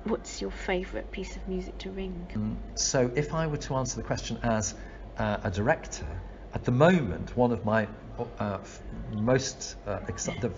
what's your favourite piece of music to ring? So if I were to answer the question as a director, at the moment, one of my the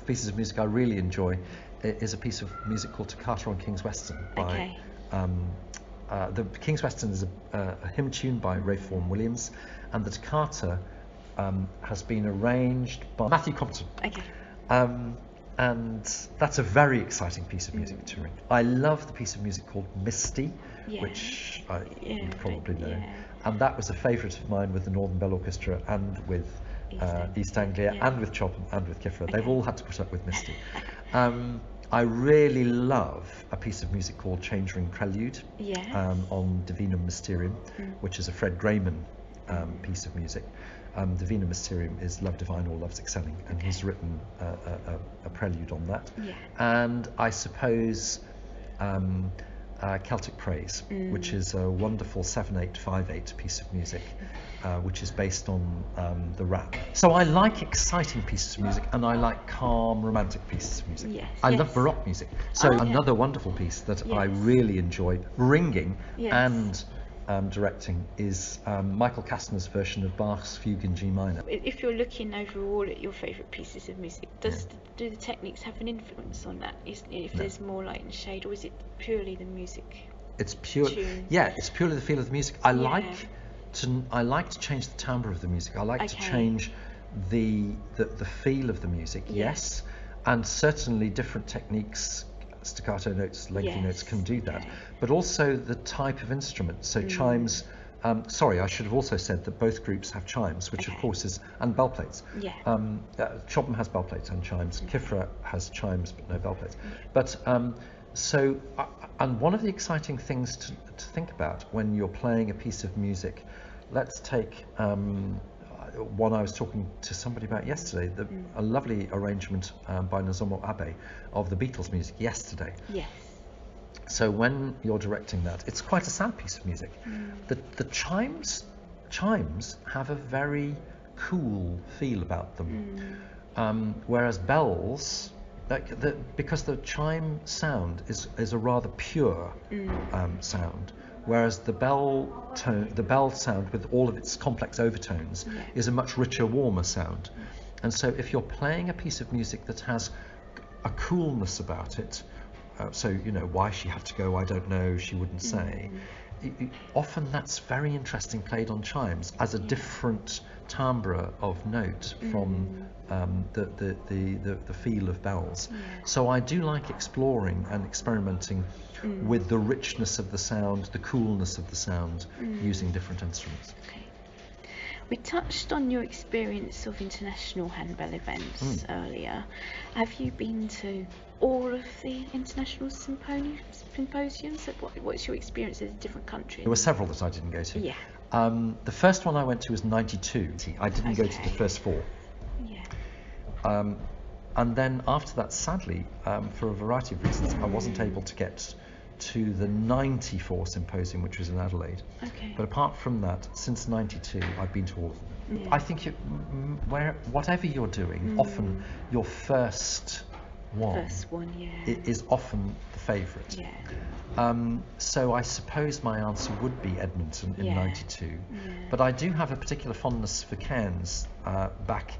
pieces of music I really enjoy is a piece of music called Toccata on King's Weston by the King's Weston is a hymn tune by Ralph Vaughan Williams, and the toccata has been arranged by Matthew Compton. And that's a very exciting piece of music to ring. I love the piece of music called Misty, which you probably know. And that was a favourite of mine with the Northern Bell Orchestra and with East Anglia and with Chobham and with KIPHRA. They've all had to put up with Misty. I really love a piece of music called Change Ring Prelude on Divinum Mysterium, which is a Fred Grayman piece of music. Divinum Mysterium is Love Divine or Love's Excelling, and he's written a prelude on that. And I suppose Celtic Praise, which is a wonderful 7/8/5/8 piece of music, which is based on the rap. So I like exciting pieces of music, and I like calm, romantic pieces of music. I love Baroque music. So another wonderful piece that I really enjoy ringing and directing is Michael Kastner's version of Bach's Fugue in G minor. If you're looking overall at your favourite pieces of music, do the techniques have an influence on that? If there's more light and shade, or is it purely the music? It's pure. Tunes? Yeah, it's purely the feel of the music. I like to change the timbre of the music. I like to change the feel of the music. Yes, and certainly different techniques. Staccato notes, lengthy notes can do that, but also the type of instrument. So chimes. Sorry, I should have also said that both groups have chimes, which of course is, and bell plates. Chobham has bell plates and chimes. KIPHRA has chimes but no bell plates. But and one of the exciting things to think about when you're playing a piece of music, let's take one I was talking to somebody about yesterday, a lovely arrangement by Nozomo Abe of the Beatles music yesterday. So when you're directing that, it's quite a sad piece of music. The chimes have a very cool feel about them, whereas bells, because the chime sound is a rather pure sound, whereas the bell sound with all of its complex overtones is a much richer, warmer sound. And so if you're playing a piece of music that has a coolness about it, so why she had to go, I don't know, she wouldn't say. Often that's very interesting played on chimes as a different timbre of note from the feel of bells. So I do like exploring and experimenting with the richness of the sound, the coolness of the sound, using different instruments. We touched on your experience of international handbell events earlier. Have you been to all of the international symposiums? What's your experience in different countries? There were several that I didn't go to. The first one I went to was 92. I didn't go to the first four. And then after that, sadly, for a variety of reasons, I wasn't able to get to the 94 symposium, which was in Adelaide. But apart from that, since 92, I've been to all of them. I think whatever you're doing, often your first one is often the favourite. So I suppose my answer would be Edmonton in 92. But I do have a particular fondness for Cairns back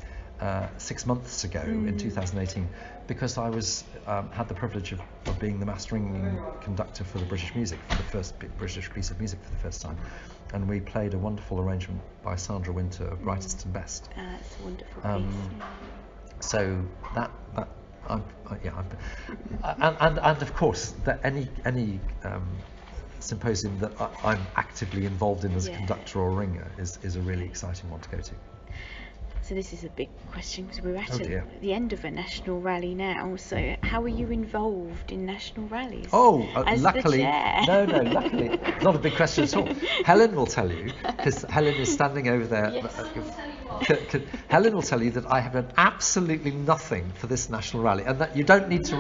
6 months ago in 2018, because I was had the privilege of being the mastering conductor for the British music, for the first British piece of music for the first time, and we played a wonderful arrangement by Sandra Winter of Brightest and Best. That's a wonderful piece. So that and of course that any symposium that I'm actively involved in as a conductor or ringer is a really exciting one to go to. So this is a big question, because we're at the end of a national rally now. So how are you involved in national rallies? Luckily, luckily, not a big question at all. Helen will tell you, because Helen is standing over there. Helen will tell you that I have done absolutely nothing for this national rally, and that you don't need to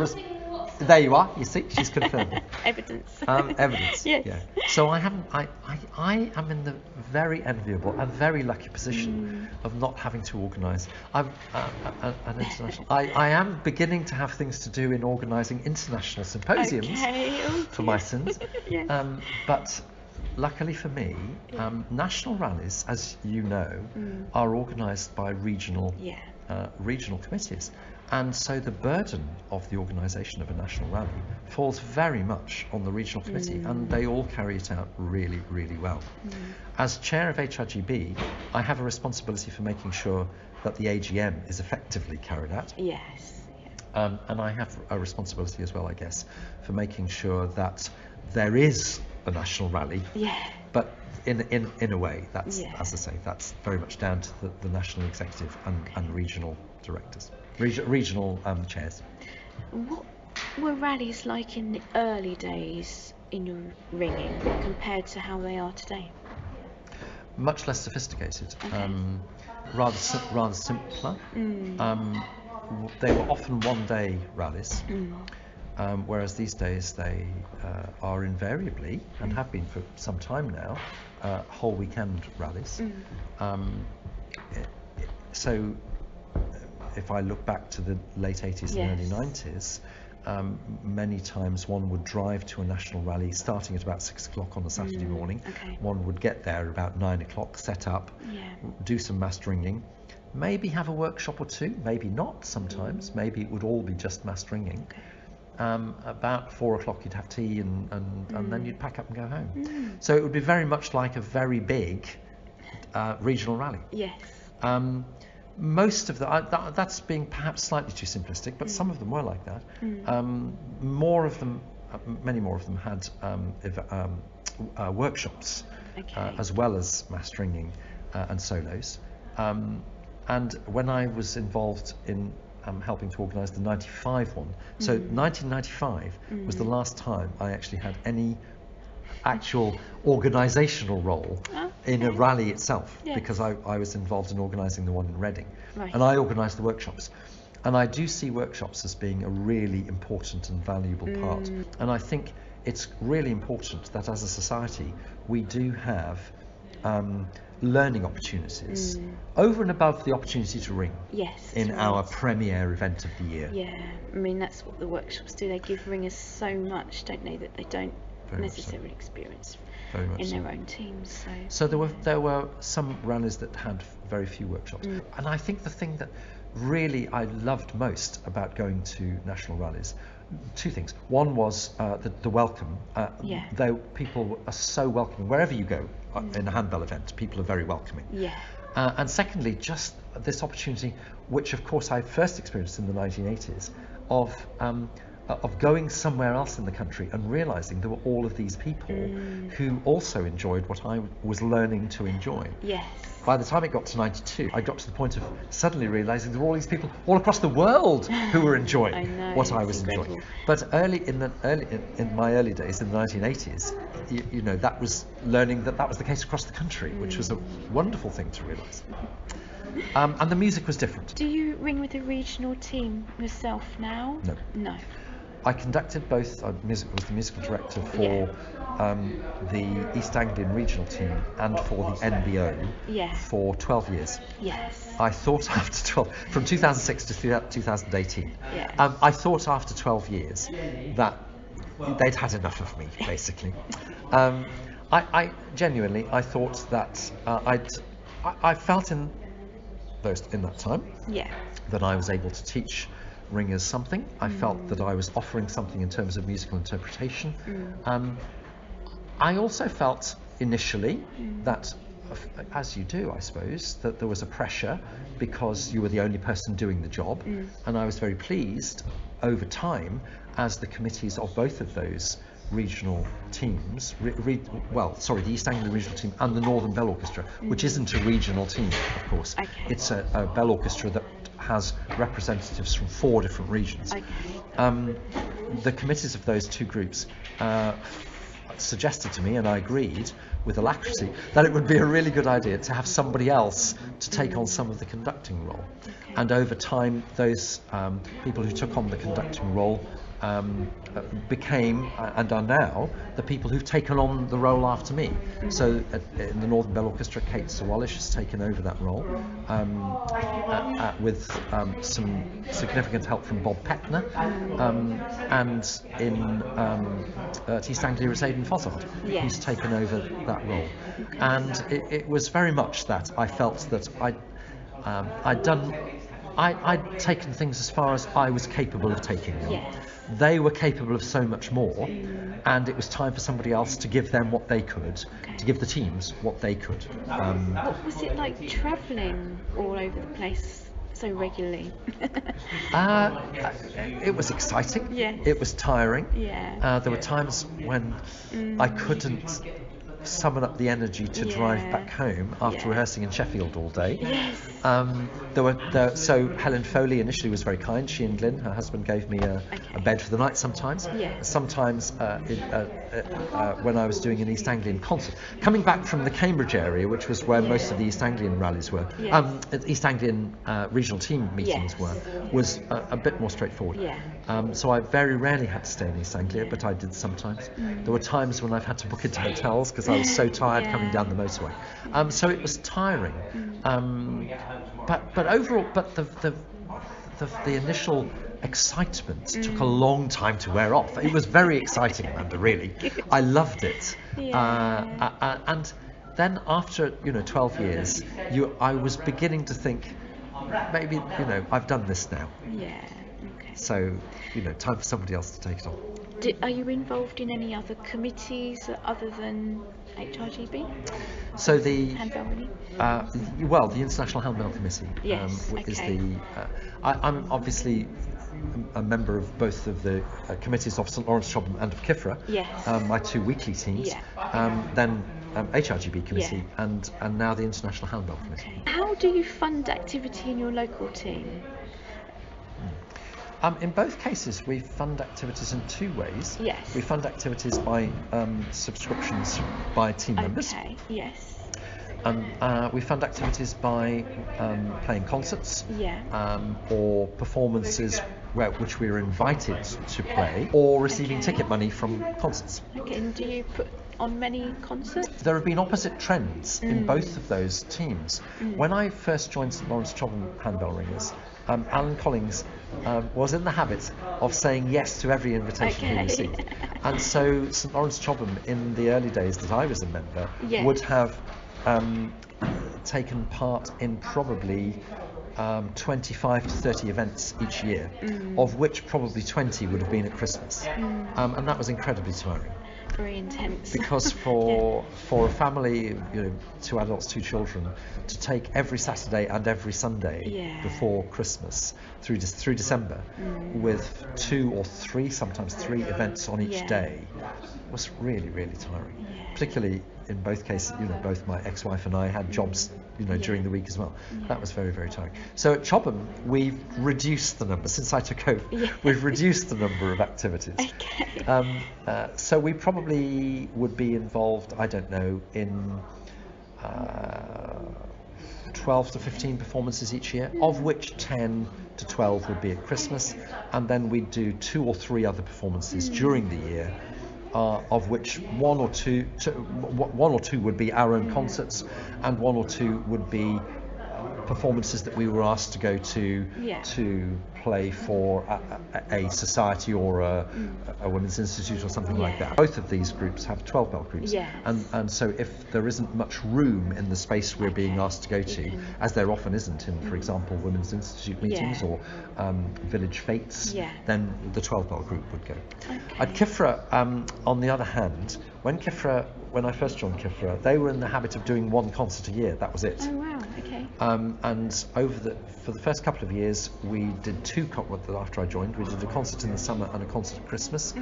There you are. You see, she's confirmed. Evidence. Evidence. Yes. Yeah. So I haven't. I am in the very enviable and very lucky position of not having to organise. I'm an international. I am beginning to have things to do in organising international symposiums for my sins. Yes. But luckily for me, national rallies, as you know, are organised by regional committees. And so the burden of the organisation of a national rally falls very much on the regional committee, and they all carry it out really, really well. As chair of HRGB, I have a responsibility for making sure that the AGM is effectively carried out. Yes. And I have a responsibility as well, I guess, for making sure that there is a national rally. Yeah. But in a way, that's, as I say, that's very much down to the national executive and regional directors. Regional chairs. What were rallies like in the early days in your ringing compared to how they are today? Much less sophisticated, rather simpler. They were often one-day rallies, whereas these days they are invariably, and have been for some time now, whole weekend rallies. So if I look back to the late 80s and early 90s, many times one would drive to a national rally starting at about 6 o'clock on a Saturday morning. One would get there at about 9 o'clock, set up, do some massed ringing, maybe have a workshop or two, maybe not sometimes, maybe it would all be just massed ringing. About 4 o'clock you'd have tea and then you'd pack up and go home. So it would be very much like a very big regional rally. Yes. Most of that's being perhaps slightly too simplistic, but some of them were like that. More of them, many more of them had workshops, as well as mass ringing and solos. And when I was involved in helping to organise the 95 one, so 1995 was the last time I actually had any actual organisational role in a rally itself, because I was involved in organising the one in Reading, and I organised the workshops. And I do see workshops as being a really important and valuable part. And I think it's really important that as a society we do have learning opportunities over and above the opportunity to ring in our premier event of the year. Yeah, I mean that's what the workshops do. They give ringers so much, don't they, that they don't necessarily experience in their own teams. So there were some rallies that had very few workshops, and I think the thing that really I loved most about going to national rallies, two things. One was the welcome. Though people are so welcoming wherever you go in a handbell event, people are very welcoming. And secondly, just this opportunity, which of course I first experienced in the 1980s, of going somewhere else in the country and realising there were all of these people who also enjoyed what I was learning to enjoy. By the time it got to 92, I got to the point of suddenly realising there were all these people all across the world who were enjoying what I was enjoying. But in my early days in the 1980s, you know, that was learning that was the case across the country, which was a wonderful thing to realise. And the music was different. Do you ring with a regional team yourself now? No. I conducted both. I was the musical director for the East Anglian Regional Team and for the NBO for 12 years. I thought after 12, from 2006 to 2018, I thought after 12 years that they'd had enough of me, basically. I genuinely, I thought that I felt in that time that I was able to teach ringers something. I felt that I was offering something in terms of musical interpretation. I also felt initially that, as you do, I suppose, that there was a pressure because you were the only person doing the job, and I was very pleased over time as the committees of both of those regional teams, the East Anglian Regional Team and the Northern Bell Orchestra, which isn't a regional team, of course. It's a bell orchestra that has representatives from 4 different regions. The committees of those two groups suggested to me, and I agreed with alacrity, that it would be a really good idea to have somebody else to take on some of the conducting role. And over time, those people who took on the conducting role became and are now the people who've taken on the role after me. So in the Northern Bell Orchestra, Kate Sawallish has taken over that role with some significant help from Bob Peckner, and in at East Anglia it's Aidan Fossard who's taken over that role. And it was very much that I felt that I'd taken things as far as I was capable of taking them. Yes. They were capable of so much more, and it was time for somebody else to give them what they could, to give the teams what they could. What was it like travelling all over the place so regularly? It was exciting. Yes. It was tiring. Yeah. There were times when I couldn't summon up the energy to drive back home after rehearsing in Sheffield all day. Yes. So Helen Foley initially was very kind. She and Glyn, her husband, gave me a bed for the night sometimes. Yes. Sometimes when I was doing an East Anglian concert. Coming back from the Cambridge area, which was where most of the East Anglian rallies were, East Anglian Regional Team meetings were, was a bit more straightforward. Yeah. So I very rarely had to stay in East Anglia, but I did sometimes. There were times when I've had to book into hotels because I was so tired coming down the motorway. So it was tiring. But overall, the initial excitement took a long time to wear off. It was very exciting, Amanda, really. I loved it. And then after 12 years, I was beginning to think, maybe I've done this now. Yeah. Okay. So time for somebody else to take it on. Are you involved in any other committees other than HRGB? So the Handbell Ringers? the International Handbell Committee is the. I'm obviously a member of both of the committees of St Lawrence, Chobham, and of KIPHRA. Yes. My two weekly teams. Then HRGB committee and now the International Handbell Committee. Okay. How do you fund activity in your local team? In both cases, we fund activities in two ways. Yes. We fund activities by subscriptions by team members. Okay. Yes. We fund activities by playing concerts, Yeah. or performances which we are invited to play, or receiving ticket money from concerts. Okay. And do you put on many concerts? There have been opposite trends in both of those teams. When I first joined St Lawrence Chobham Handbell Ringers, Alan Collings was in the habit of saying yes to every invitation he received. And so St Lawrence Chobham, in the early days that I was a member, would have taken part in probably 25 to 30 events each year, of which probably 20 would have been at Christmas. And that was incredibly tiring. Very intense. Because for a family, 2 adults, 2 children, to take every Saturday and every Sunday before Christmas through December, with 2 or 3, sometimes 3 events on each day, was really, really tiring. Particularly in both cases, both my ex-wife and I had jobs, during the week as well. That was very, very tiring. So at Chobham, we've reduced the number since I took over. We've reduced the number of activities. Okay. So we probably would be involved, I don't know, in 12 to 15 performances each year, of which 10 to 12 would be at Christmas, and then we'd do 2 or 3 other performances during the year. Of which one or two would be our own concerts, and 1 or 2 would be performances that we were asked to go to play for a society or a women's institute or something like that. Both of these groups have 12 bell groups, and so if there isn't much room in the space we're being asked to go to, as there often isn't in, for example, women's institute meetings or village fetes, then the 12 bell group would go. At KIPHRA, on the other hand, when I first joined KIPHRA, they were in the habit of doing 1 concert a year. That was it. Oh wow. Okay. And for the first couple of years, we did 2 after I joined. We did a concert in the summer and a concert at Christmas.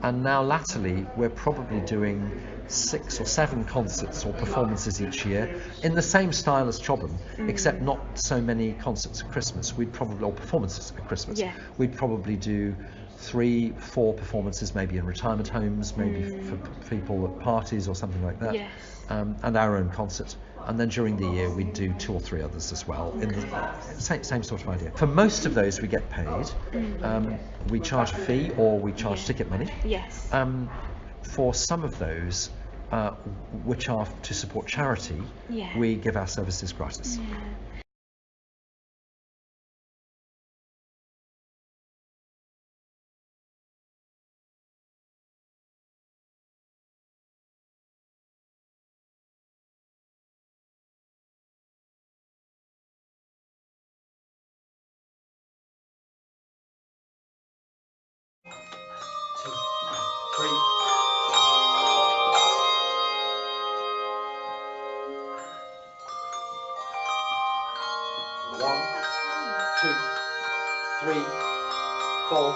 And now latterly, we're probably doing 6 or 7 concerts or performances each year in the same style as Chobham, except not so many concerts at Christmas. Or performances at Christmas. We'd probably do 3, 4 performances, maybe in retirement homes, maybe for people at parties or something like that, and our own concert and then during the year we do 2 or 3 others as well. In the same sort of idea. For most of those we get paid. We charge a fee or we charge ticket money. Yes. For some of those, which are to support charity, we give our services gratis. Yeah. One, two, three, four.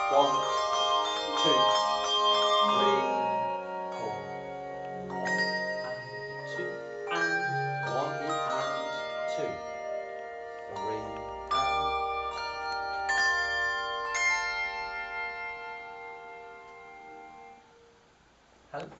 1, 2.